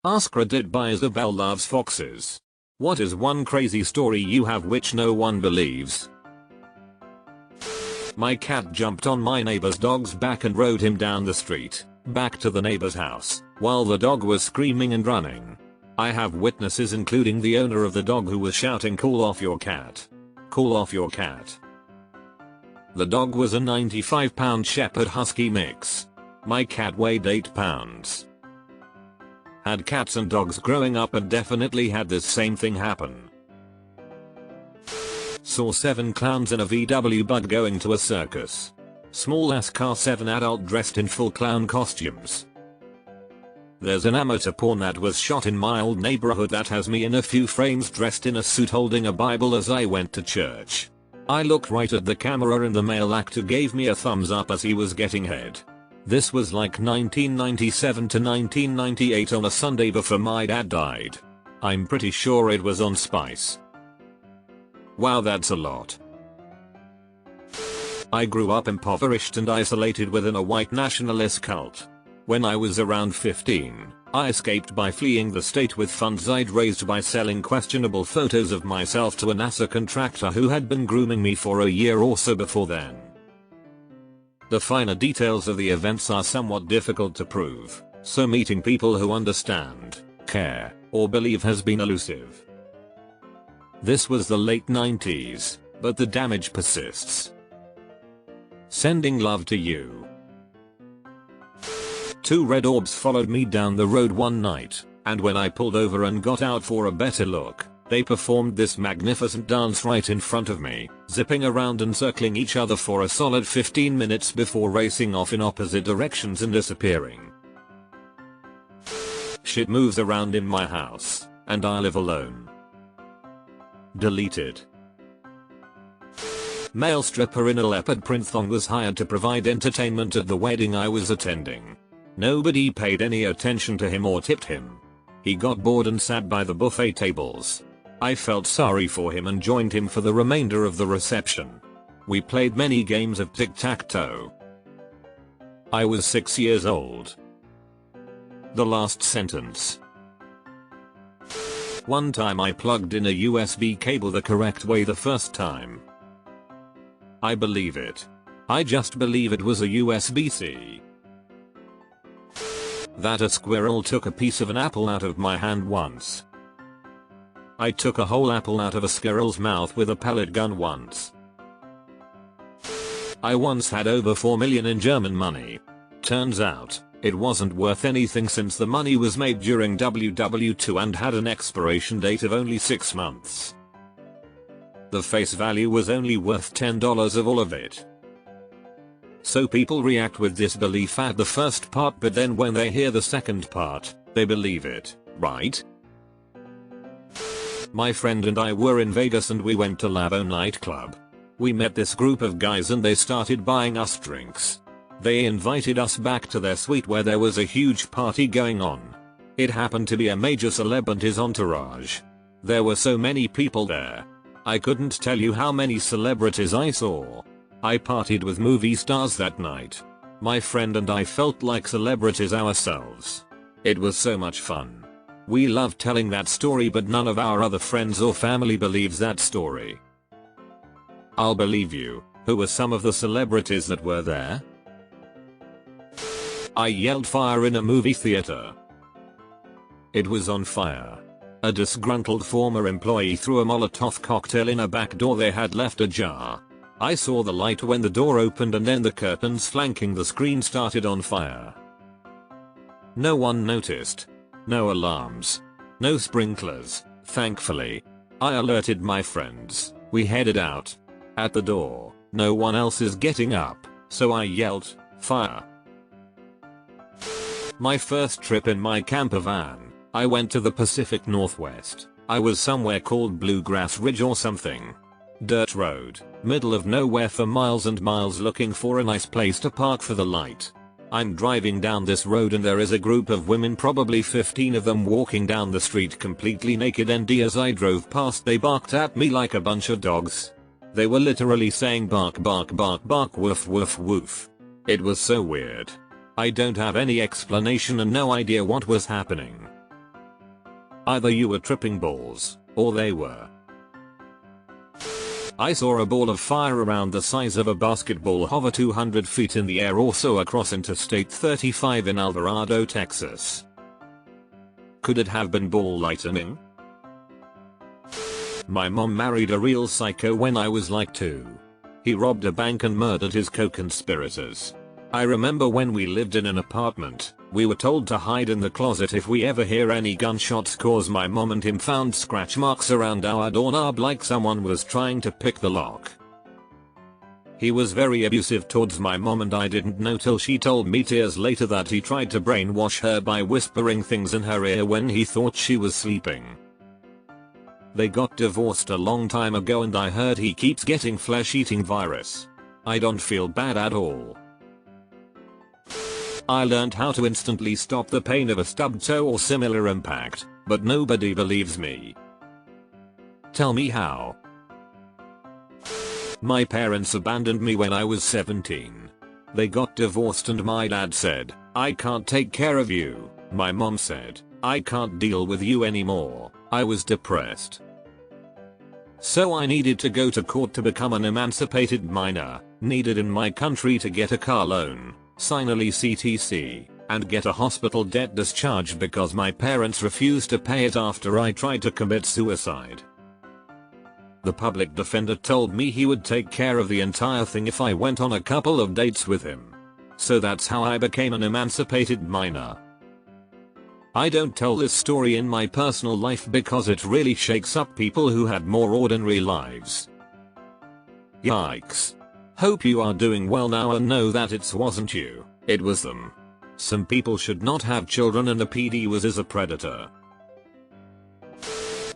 AskReddit by Isabel loves foxes. What is one crazy story you have which no one believes? My cat jumped on my neighbor's dog's back and rode him down the street, back to the neighbor's house, while the dog was screaming and running. I have witnesses including the owner of the dog who was shouting, "Cool off your cat. Cool off your cat." The dog was a 95-pound Shepherd Husky mix. My cat weighed 8 pounds. Had cats and dogs growing up and definitely had this same thing happen. Saw 7 clowns in a VW bug going to a circus. Small ass car, 7 adult dressed in full clown costumes. There's an amateur porn that was shot in my old neighborhood that has me in a few frames dressed in a suit holding a Bible as I went to church. I looked right at the camera and the male actor gave me a thumbs up as he was getting head. This was like 1997 to 1998 on a Sunday before my dad died. I'm pretty sure it was on Spice. Wow, that's a lot. I grew up impoverished and isolated within a white nationalist cult. When I was around 15, I escaped by fleeing the state with funds I'd raised by selling questionable photos of myself to a NASA contractor who had been grooming me for a year or so before then. The finer details of the events are somewhat difficult to prove, so meeting people who understand, care, or believe has been elusive. This was the late 90s, but the damage persists. Sending love to you. 2 red orbs followed me down the road one night, and when I pulled over and got out for a better look, they performed this magnificent dance right in front of me, zipping around and circling each other for a solid 15 minutes before racing off in opposite directions and disappearing. Shit moves around in my house, and I live alone. Deleted. Male stripper in a leopard print thong was hired to provide entertainment at the wedding I was attending. Nobody paid any attention to him or tipped him. He got bored and sat by the buffet tables. I felt sorry for him and joined him for the remainder of the reception. We played many games of tic-tac-toe. I was 6 years old. The last sentence. One time I plugged in a USB cable the correct way the first time. I believe it. I just believe it was a USB-C. That a squirrel took a piece of an apple out of my hand once. I took a whole apple out of a squirrel's mouth with a pellet gun once. I once had over 4 million in German money. Turns out, it wasn't worth anything since the money was made during WW2 and had an expiration date of only 6 months. The face value was only worth $10 of all of it. So people react with disbelief at the first part, but then when they hear the second part, they believe it, right? My friend and I were in Vegas and we went to Labo nightclub. We met this group of guys and they started buying us drinks. They invited us back to their suite where there was a huge party going on. It happened to be a major celeb and his entourage. There were so many people there. I couldn't tell you how many celebrities I saw. I partied with movie stars that night. My friend and I felt like celebrities ourselves. It was so much fun. We love telling that story, but none of our other friends or family believes that story. I'll believe you. Who were some of the celebrities that were there? I yelled fire in a movie theater. It was on fire. A disgruntled former employee threw a Molotov cocktail in a back door they had left ajar. I saw the light when the door opened and then the curtains flanking the screen started on fire. No one noticed. No alarms. No sprinklers, thankfully. I alerted my friends. We headed out. At the door, no one else is getting up, so I yelled, "Fire." My first trip in my camper van, I went to the Pacific Northwest. I was somewhere called Bluegrass Ridge or something. Dirt road, middle of nowhere for miles and miles looking for a nice place to park for the light. I'm driving down this road and there is a group of women, probably 15 of them, walking down the street completely naked, and as I drove past they barked at me like a bunch of dogs. They were literally saying bark bark bark bark woof woof woof. It was so weird. I don't have any explanation and no idea what was happening. Either you were tripping balls, or they were. I saw a ball of fire around the size of a basketball hover 200 feet in the air, also across Interstate 35 in Alvarado, Texas. Could it have been ball lightning? My mom married a real psycho when I was like 2. He robbed a bank and murdered his co-conspirators. I remember when we lived in an apartment, we were told to hide in the closet if we ever hear any gunshots, cause my mom and him found scratch marks around our doorknob like someone was trying to pick the lock. He was very abusive towards my mom, and I didn't know till she told me years later that he tried to brainwash her by whispering things in her ear when he thought she was sleeping. They got divorced a long time ago, and I heard he keeps getting flesh-eating virus. I don't feel bad at all. I learned how to instantly stop the pain of a stubbed toe or similar impact, but nobody believes me. Tell me how. My parents abandoned me when I was 17. They got divorced and my dad said, "I can't take care of you." My mom said, "I can't deal with you anymore." I was depressed. So I needed to go to court to become an emancipated minor, needed in my country to get a car loan, sign a lease etc, and get a hospital debt discharge because my parents refused to pay it after I tried to commit suicide. The public defender told me he would take care of the entire thing if I went on a couple of dates with him. So that's how I became an emancipated minor. I don't tell this story in my personal life because it really shakes up people who had more ordinary lives. Yikes. Hope you are doing well now and know that it wasn't you, it was them. Some people should not have children, and the PD was a predator.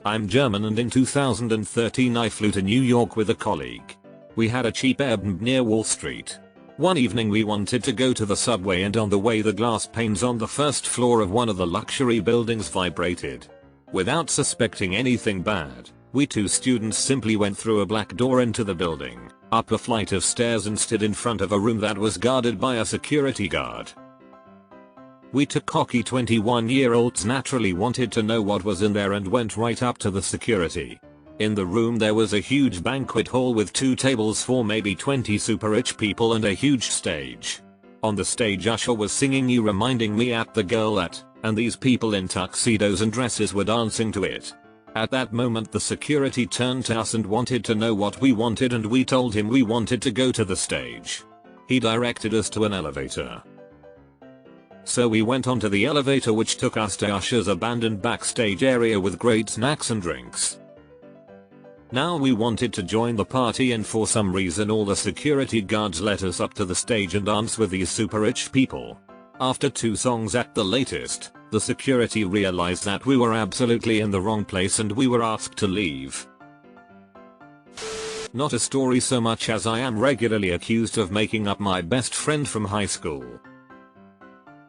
I'm German, and in 2013 I flew to New York with a colleague. We had a cheap Airbnb near Wall Street. One evening we wanted to go to the subway, and on the way the glass panes on the first floor of one of the luxury buildings vibrated. Without suspecting anything bad, we 2 students simply went through a black door into the building, up a flight of stairs, and stood in front of a room that was guarded by a security guard. We 2 cocky 21-year-olds naturally wanted to know what was in there and went right up to the security. In the room there was a huge banquet hall with 2 tables for maybe 20 super rich people and a huge stage. On the stage Usher was singing "You Reminding Me" at the Girl At, and these people in tuxedos and dresses were dancing to it. At that moment the security turned to us and wanted to know what we wanted, and we told him we wanted to go to the stage. He directed us to an elevator. So we went onto the elevator, which took us to Usher's abandoned backstage area with great snacks and drinks. Now we wanted to join the party, and for some reason all the security guards let us up to the stage and dance with these super rich people. After 2 songs at the latest, the security realized that we were absolutely in the wrong place and we were asked to leave. Not a story so much as I am regularly accused of making up my best friend from high school.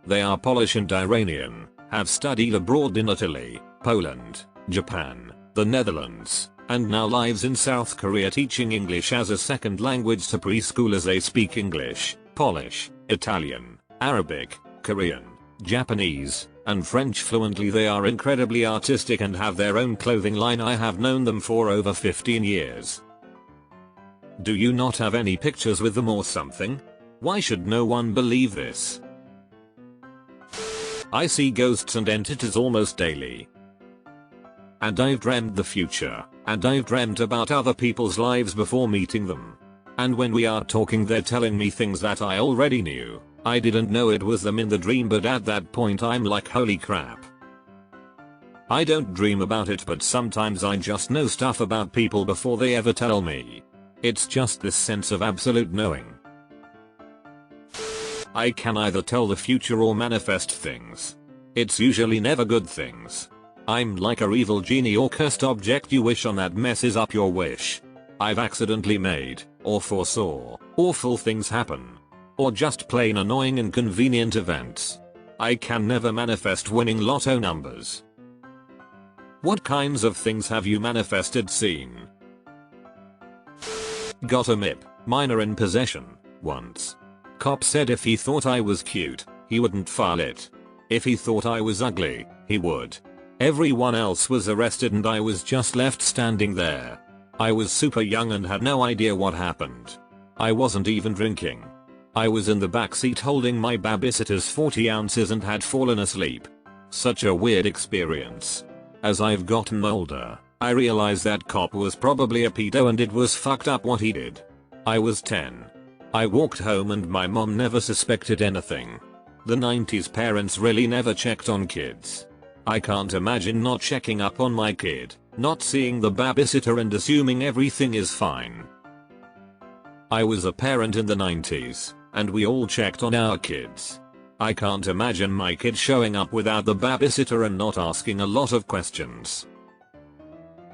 They are Polish and Iranian, have studied abroad in Italy, Poland, Japan, the Netherlands, and now lives in South Korea teaching English as a second language to preschoolers. They speak English, Polish, Italian, Arabic, Korean, Japanese, and French fluently. They are incredibly artistic and have their own clothing line. I have known them for over 15 years. Do you not have any pictures with them or something? Why should no one believe this? I see ghosts and entities almost daily. And I've dreamt the future, and I've dreamt about other people's lives before meeting them. And when we are talking they're telling me things that I already knew. I didn't know it was them in the dream, but at that point I'm like, holy crap. I don't dream about it, but sometimes I just know stuff about people before they ever tell me. It's just this sense of absolute knowing. I can either tell the future or manifest things. It's usually never good things. I'm like a evil genie or cursed object you wish on that messes up your wish. I've accidentally made, or foresaw, awful things happen. Or just plain annoying inconvenient events. I can never manifest winning lotto numbers. What kinds of things have you manifested? Seen? Got a MIP, minor in possession, once. Cop said if he thought I was cute, he wouldn't file it. If he thought I was ugly, he would. Everyone else was arrested and I was just left standing there. I was super young and had no idea what happened. I wasn't even drinking. I was in the backseat holding my babysitter's 40 ounces and had fallen asleep. Such a weird experience. As I've gotten older, I realized that cop was probably a pedo and it was fucked up what he did. I was 10. I walked home and my mom never suspected anything. The 90s parents really never checked on kids. I can't imagine not checking up on my kid, not seeing the babysitter and assuming everything is fine. I was a parent in the 90s, and we all checked on our kids. I can't imagine my kid showing up without the babysitter and not asking a lot of questions.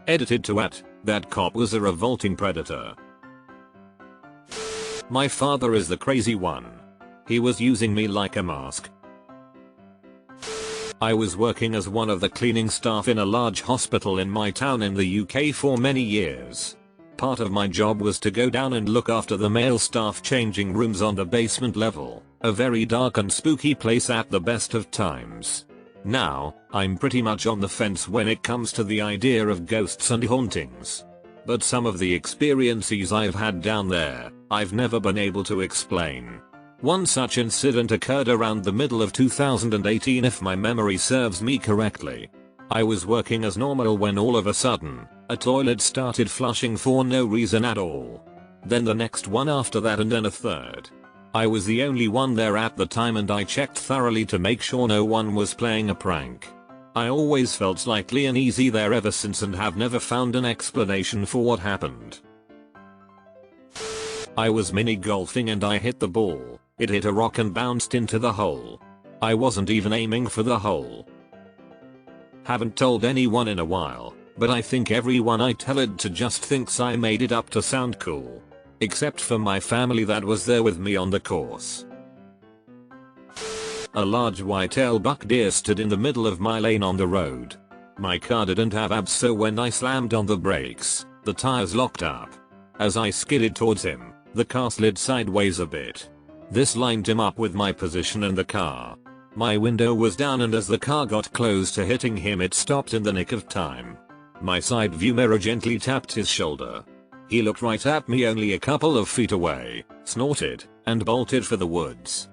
Edited to that cop was a revolting predator. My father is the crazy one. He was using me like a mask. I was working as one of the cleaning staff in a large hospital in my town in the UK for many years. Part of my job was to go down and look after the male staff changing rooms on the basement level, a very dark and spooky place at the best of times. Now, I'm pretty much on the fence when it comes to the idea of ghosts and hauntings. But some of the experiences I've had down there, I've never been able to explain. One such incident occurred around the middle of 2018 if my memory serves me correctly. I was working as normal when all of a sudden, a toilet started flushing for no reason at all. Then the next one after that and then a third. I was the only one there at the time and I checked thoroughly to make sure no one was playing a prank. I always felt slightly uneasy there ever since and have never found an explanation for what happened. I was mini golfing and I hit the ball. It hit a rock and bounced into the hole. I wasn't even aiming for the hole. Haven't told anyone in a while, but I think everyone I tell it to just thinks I made it up to sound cool. Except for my family that was there with me on the course. A large white-tailed buck deer stood in the middle of my lane on the road. My car didn't have ABS, so when I slammed on the brakes, the tires locked up. As I skidded towards him, the car slid sideways a bit. This lined him up with my position in the car. My window was down and as the car got close to hitting him it stopped in the nick of time. My side view mirror gently tapped his shoulder. He looked right at me only a couple of feet away, snorted, and bolted for the woods.